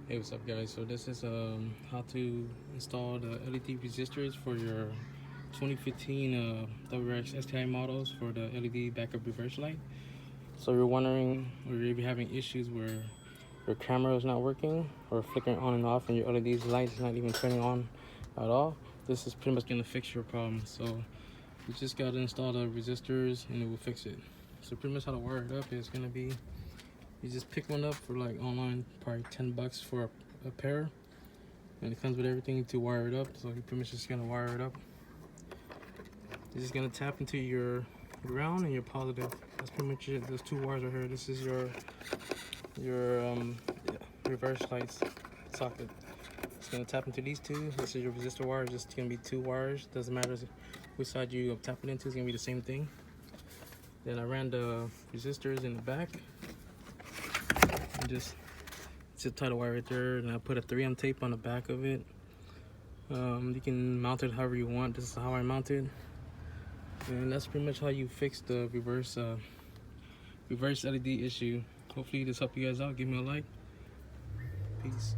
Hey, what's up guys? So this is how to install the LED resistors for your 2015 Wrx Sti models for the LED backup reverse light. So you're wondering, or you're having issues where your camera is not working or flickering on and off and your LED light is not even turning on at all. This is pretty much going to fix your problem. So you just got to install the resistors and it will fix it. So pretty much how to wire it up is going to be, you just pick one up for like online, probably 10 bucks for a pair, and it comes with everything to wire it up. So you're pretty much just gonna wire it up. You're just gonna tap into your ground and your positive. That's pretty much it. Those two wires are here. This is your reverse lights socket. It's gonna tap into these two. This is your resistor wire. It's just gonna be two wires. Doesn't matter which side you tap it into. It's gonna be the same thing. Then I ran the resistors in the back. And just tie the wire right there, and I put a 3M tape on the back of it. You can mount it however you want. This is how I mount it, and that's pretty much how you fix the reverse LED issue. Hopefully this helped you guys out. Give me a like. Peace.